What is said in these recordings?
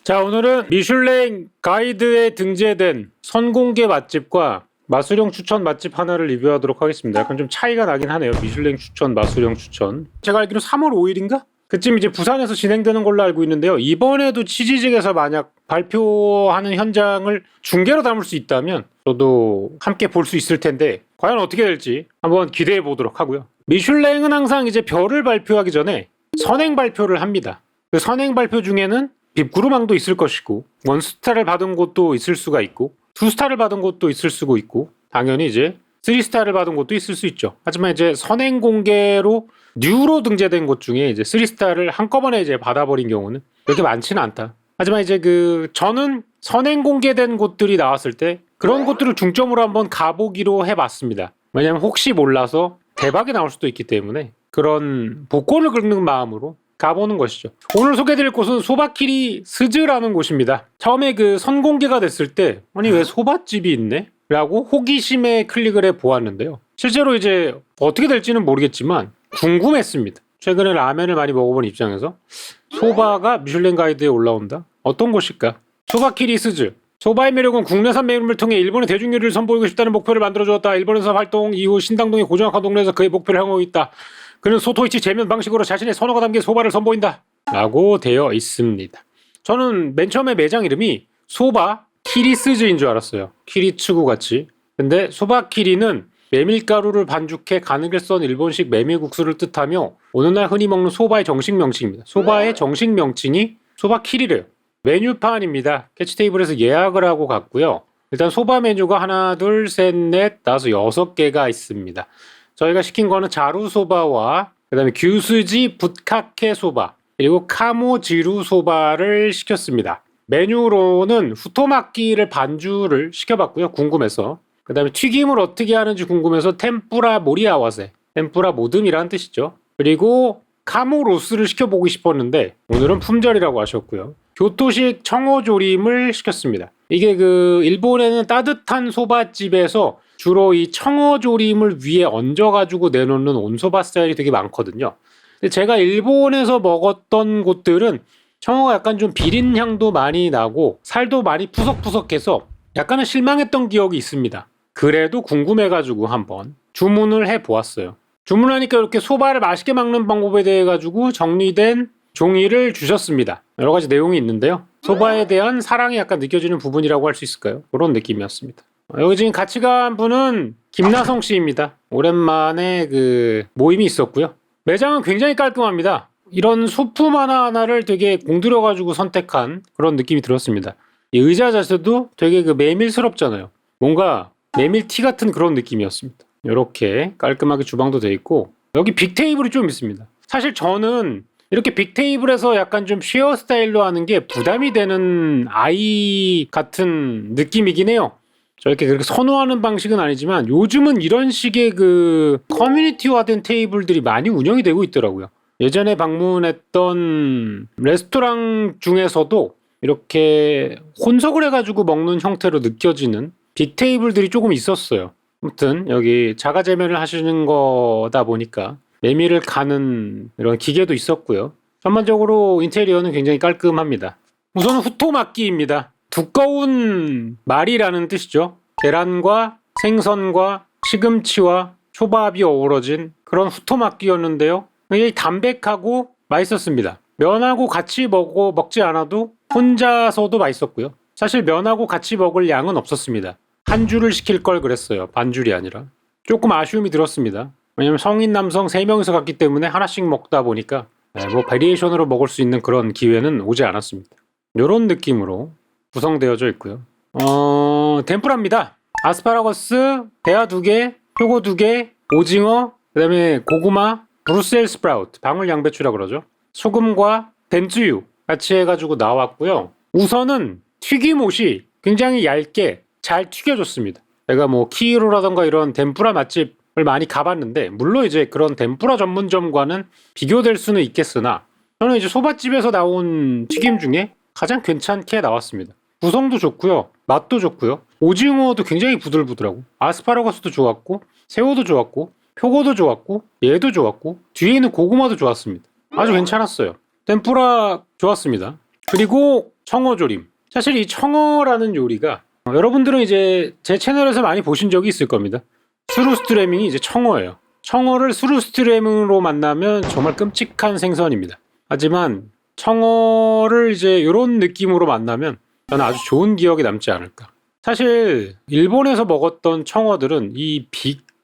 자, 오늘은 미슐랭 가이드에 등재된 선공개 맛집과 마술형 추천 맛집 하나를 리뷰하도록 하겠습니다. 약간 좀 차이가 나긴 하네요. 미슐랭 추천, 마술형 추천. 제가 알기로 3월 5일인가? 그쯤 이제 부산에서 진행되는 걸로 알고 있는데요. 이번에도 치지직에서 만약 발표하는 현장을 중계로 담을 수 있다면 저도 함께 볼 수 있을 텐데 과연 어떻게 될지 한번 기대해 보도록 하고요. 미슐랭은 항상 이제 별을 발표하기 전에 선행 발표를 합니다. 그 선행 발표 중에는 빕구르망도 있을 것이고 원스타를 받은 곳도 있을 수가 있고 투스타를 받은 곳도 있을 수가 있고 당연히 이제 3스타를 받은 곳도 있을 수 있죠. 하지만 이제 선행 공개로 뉴로 등재된 곳 중에 이제 3스타를 한꺼번에 이제 받아버린 경우는 그렇게 많지는 않다. 하지만 이제 저는 선행 공개된 곳들이 나왔을 때 그런 곳들을 중점으로 한번 가보기로 해봤습니다. 왜냐면 혹시 몰라서 대박이 나올 수도 있기 때문에 그런 복권을 긁는 마음으로 가보는 것이죠. 오늘 소개드릴 곳은 소바키리 스즈라는 곳입니다. 처음에 선공개가 됐을 때 아니 왜 소바집이 있네? 라고 호기심에 클릭을 해 보았는데요. 실제로 이제 어떻게 될지는 모르겠지만 궁금했습니다. 최근에 라면을 많이 먹어본 입장에서 소바가 미슐랭 가이드에 올라온다? 어떤 곳일까? 소바키리 스즈. 소바의 매력은 국내산 메뉴를 통해 일본의 대중요리를 선보이고 싶다는 목표를 만들어주었다. 일본에서 활동 이후 신당동의 고정학화 동네에서 그의 목표를 향하고 있다. 그는 소토이치 제면 방식으로 자신의 선호가 담긴 소바를 선보인다 라고 되어 있습니다. 저는 맨 처음에 매장 이름이 소바 키리스즈인 줄 알았어요. 키리츠구 같이. 근데 소바키리는 메밀가루를 반죽해 가늘게 썬 일본식 메밀국수를 뜻하며 오늘날 흔히 먹는 소바의 정식 명칭입니다. 소바의 정식 명칭이 소바키리래요. 메뉴판입니다. 캐치테이블에서 예약을 하고 갔고요. 일단 소바 메뉴가 하나, 둘, 셋, 넷, 다섯, 6개가 있습니다. 저희가 시킨 거는 자루소바와 그 다음에 규스지 붓카케 소바 그리고 카모지루 소바를 시켰습니다. 메뉴로는 후토마키를 반주를 시켜봤고요. 궁금해서. 그 다음에 튀김을 어떻게 하는지 궁금해서 템뿌라 모리아와세 템뿌라 모듬이라는 뜻이죠. 그리고 카모로스를 시켜보고 싶었는데 오늘은 품절이라고 하셨고요. 교토식 청어조림을 시켰습니다. 이게 일본에는 따뜻한 소바집에서 주로 이 청어조림을 위에 얹어가지고 내놓는 온소바 스타일이 되게 많거든요. 근데 제가 일본에서 먹었던 곳들은 청어가 약간 좀 비린 향도 많이 나고 살도 많이 푸석푸석해서 약간은 실망했던 기억이 있습니다. 그래도 궁금해가지고 한번 주문을 해보았어요. 주문하니까 이렇게 소바를 맛있게 먹는 방법에 대해 가지고 정리된 종이를 주셨습니다. 여러 가지 내용이 있는데요. 소바에 대한 사랑이 약간 느껴지는 부분이라고 할 수 있을까요? 그런 느낌이었습니다. 여기 지금 같이 간 분은 김나성 씨입니다. 오랜만에 모임이 있었고요. 매장은 굉장히 깔끔합니다. 이런 소품 하나하나를 되게 공들여가지고 선택한 그런 느낌이 들었습니다. 이 의자 자세도 되게 메밀스럽잖아요. 뭔가 메밀티 같은 그런 느낌이었습니다. 이렇게 깔끔하게 주방도 되어 있고 여기 빅테이블이 좀 있습니다. 사실 저는 이렇게 빅테이블에서 약간 좀 쉐어 스타일로 하는 게 부담이 되는 아이 같은 느낌이긴 해요. 저렇게 그렇게 선호하는 방식은 아니지만 요즘은 이런 식의 커뮤니티화된 테이블들이 많이 운영이 되고 있더라고요. 예전에 방문했던 레스토랑 중에서도 이렇게 혼석을 해가지고 먹는 형태로 느껴지는 빅테이블들이 조금 있었어요. 아무튼 여기 자가제면을 하시는 거다 보니까 메밀을 가는 이런 기계도 있었고요. 전반적으로 인테리어는 굉장히 깔끔합니다. 우선 후토마키입니다. 두꺼운 말이라는 뜻이죠. 계란과 생선과 시금치와 초밥이 어우러진 그런 후토마키였는데요. 굉장히 담백하고 맛있었습니다. 면하고 같이 먹지 않아도 혼자서도 맛있었고요. 사실 면하고 같이 먹을 양은 없었습니다. 한 줄을 시킬 걸 그랬어요. 반줄이 아니라. 조금 아쉬움이 들었습니다. 왜냐면 성인 남성 3명이서 갔기 때문에 하나씩 먹다 보니까 베리에이션으로 먹을 수 있는 그런 기회는 오지 않았습니다. 이런 느낌으로 구성되어져 있고요. 덴푸라입니다. 아스파라거스, 대하 2개, 표고 2개, 오징어, 그 다음에 고구마, 브루셀 스프라우트, 방울 양배추라 그러죠. 소금과 덴쯔유 같이 해가지고 나왔고요. 우선은 튀김옷이 굉장히 얇게 잘 튀겨졌습니다. 제가 키이로라던가 이런 덴푸라 맛집을 많이 가봤는데 물론 이제 그런 덴푸라 전문점과는 비교될 수는 있겠으나 저는 이제 소바집에서 나온 튀김 중에 가장 괜찮게 나왔습니다. 구성도 좋고요. 맛도 좋고요. 오징어도 굉장히 부들부들하고 아스파라거스도 좋았고 새우도 좋았고 표고도 좋았고 얘도 좋았고 뒤에 있는 고구마도 좋았습니다. 아주 괜찮았어요. 덴푸라 좋았습니다. 그리고 청어조림. 사실 이 청어라는 요리가 여러분들은 이제 제 채널에서 많이 보신 적이 있을 겁니다. 수루스트레밍이 이제 청어예요. 청어를 수루스트레밍으로 만나면 정말 끔찍한 생선입니다. 하지만 청어를 이제 이런 느낌으로 만나면 저는 아주 좋은 기억이 남지 않을까. 사실 일본에서 먹었던 청어들은 이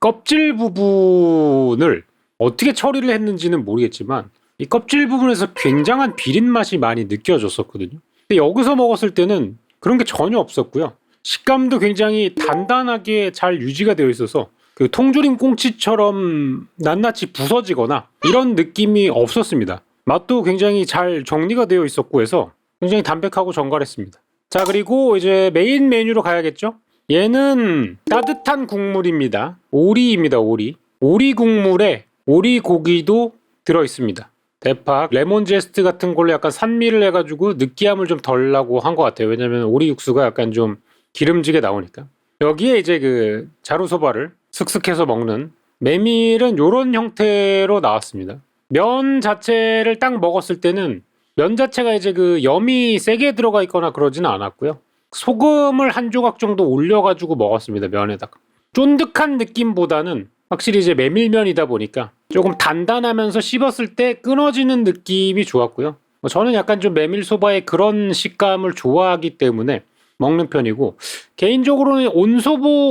껍질 부분을 어떻게 처리를 했는지는 모르겠지만 이 껍질 부분에서 굉장한 비린 맛이 많이 느껴졌었거든요. 근데 여기서 먹었을 때는 그런 게 전혀 없었고요. 식감도 굉장히 단단하게 잘 유지가 되어 있어서 그 통조림 꽁치처럼 낱낱이 부서지거나 이런 느낌이 없었습니다. 맛도 굉장히 잘 정리가 되어 있었고 해서 굉장히 담백하고 정갈했습니다. 자, 그리고 이제 메인 메뉴로 가야겠죠? 얘는 따뜻한 국물입니다. 오리입니다, 오리. 오리 국물에 오리 고기도 들어있습니다. 대파, 레몬 제스트 같은 걸로 약간 산미를 해가지고 느끼함을 좀 덜 나고 한 것 같아요. 왜냐면 오리 육수가 약간 좀 기름지게 나오니까. 여기에 이제 그 자루소바를 슥슥해서 먹는 메밀은 요런 형태로 나왔습니다. 면 자체를 딱 먹었을 때는 면 자체가 이제 그 염이 세게 들어가 있거나 그러지는 않았고요. 소금을 한 조각 정도 올려가지고 먹었습니다, 면에다가. 쫀득한 느낌보다는 확실히 이제 메밀면이다 보니까 조금 단단하면서 씹었을 때 끊어지는 느낌이 좋았고요. 저는 약간 좀 메밀소바의 그런 식감을 좋아하기 때문에 먹는 편이고, 개인적으로는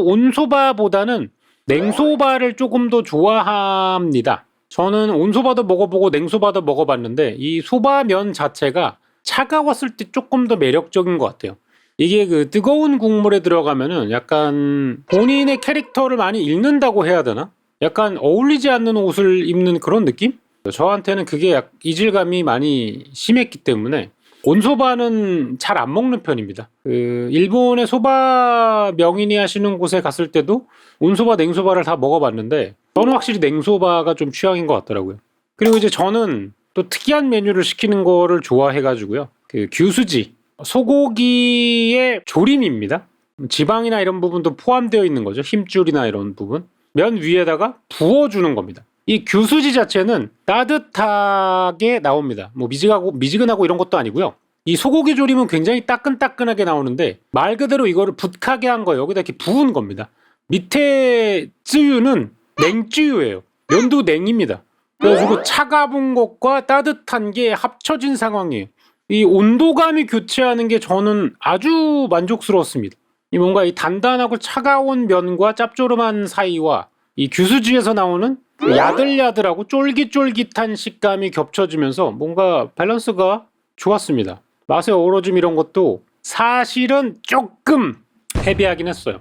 온소바보다는 냉소바를 조금 더 좋아합니다. 저는 온소바도 먹어보고 냉소바도 먹어봤는데 이 소바면 자체가 차가웠을 때 조금 더 매력적인 것 같아요. 이게 그 뜨거운 국물에 들어가면은 약간 본인의 캐릭터를 많이 잃는다고 해야 되나? 약간 어울리지 않는 옷을 입는 그런 느낌? 저한테는 그게 이질감이 많이 심했기 때문에 온소바는 잘 안 먹는 편입니다. 그 일본의 소바 명인이 하시는 곳에 갔을 때도 온소바, 냉소바를 다 먹어봤는데 저는 확실히 냉소바가 좀 취향인 것 같더라고요. 그리고 이제 저는 또 특이한 메뉴를 시키는 거를 좋아해가지고요. 그 규수지, 소고기의 조림입니다. 지방이나 이런 부분도 포함되어 있는 거죠. 힘줄이나 이런 부분. 면 위에다가 부어주는 겁니다. 이 규수지 자체는 따뜻하게 나옵니다. 뭐 미지근하고 이런 것도 아니고요. 이 소고기 조림은 굉장히 따끈따끈하게 나오는데 말 그대로 이거를 붓하게 한 거예요. 여기다 이렇게 부은 겁니다. 밑에 쯔유는 냉쯔유예요. 면도 냉입니다. 그래가지고 차가운 것과 따뜻한 게 합쳐진 상황이에요. 이 온도감이 교체하는 게 저는 아주 만족스러웠습니다. 이 뭔가 이 단단하고 차가운 면과 짭조름한 사이와 이 규수지에서 나오는 야들야들하고 쫄깃쫄깃한 식감이 겹쳐지면서 뭔가 밸런스가 좋았습니다. 맛의 어우러짐 이런 것도 사실은 조금 헤비하긴 했어요.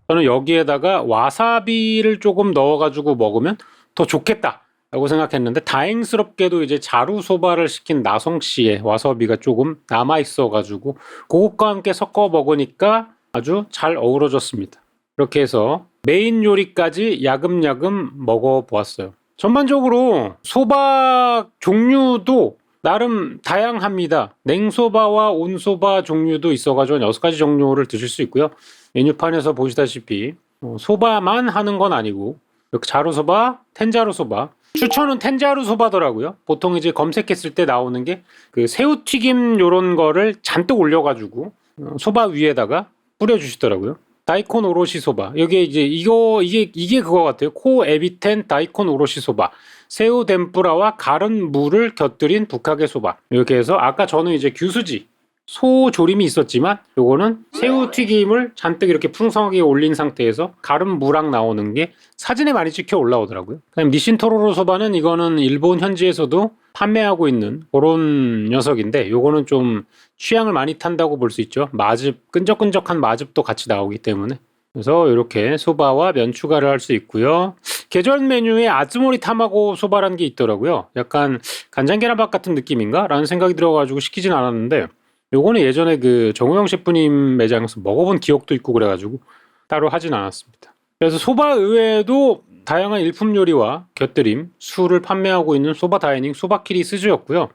저는 여기에다가 와사비를 조금 넣어가지고 먹으면 더 좋겠다 라고 생각했는데 다행스럽게도 이제 자루소바를 시킨 나성씨의 와사비가 조금 남아있어가지고 그것과 함께 섞어 먹으니까 아주 잘 어우러졌습니다. 이렇게 해서 메인 요리까지 야금야금 먹어보았어요. 전반적으로 소바 종류도 나름 다양합니다. 냉소바와 온소바 종류도 있어가지고 6가지 종류를 드실 수 있고요. 메뉴판에서 보시다시피 소바만 하는 건 아니고 자루소바, 텐자루소바. 추천은 텐자루소바더라고요. 보통 이제 검색했을 때 나오는 게 그 새우튀김 요런 거를 잔뜩 올려가지고 소바 위에다가 뿌려주시더라고요. 다이콘 오로시 소바. 여기 이제 이게 그거 같아요. 코 에비텐 다이콘 오로시 소바. 새우 덴뿌라와 가른 무를 곁들인 북하게 소바. 이렇게 해서 아까 저는 이제 규수지 소 조림이 있었지만 요거는 새우 튀김을 잔뜩 이렇게 풍성하게 올린 상태에서 가른 무랑 나오는 게 사진에 많이 찍혀 올라오더라고요. 그다음 니신토로로 소바는 이거는 일본 현지에서도 판매하고 있는 그런 녀석인데 요거는 좀 취향을 많이 탄다고 볼 수 있죠. 마즙, 끈적끈적한 마즙도 같이 나오기 때문에. 그래서 이렇게 소바와 면 추가를 할 수 있고요. 계절 메뉴에 아즈모리 타마고 소바라는 게 있더라고요. 약간 간장 계란밥 같은 느낌인가? 라는 생각이 들어가지고 시키진 않았는데 요거는 예전에 그 정우영 셰프님 매장에서 먹어본 기억도 있고 그래가지고 따로 하진 않았습니다. 그래서 소바 의외에도 다양한 일품 요리와 곁들임, 술을 판매하고 있는 소바 다이닝 소바키리 스즈였고요.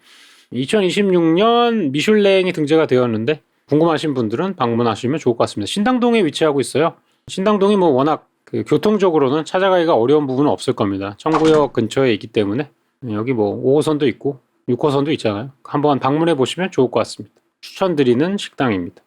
2026년 미슐랭이 등재가 되었는데 궁금하신 분들은 방문하시면 좋을 것 같습니다. 신당동에 위치하고 있어요. 신당동이 뭐 워낙 그 교통적으로는 찾아가기가 어려운 부분은 없을 겁니다. 청구역 근처에 있기 때문에 여기 뭐 5호선도 있고 6호선도 있잖아요. 한번 방문해 보시면 좋을 것 같습니다. 추천드리는 식당입니다.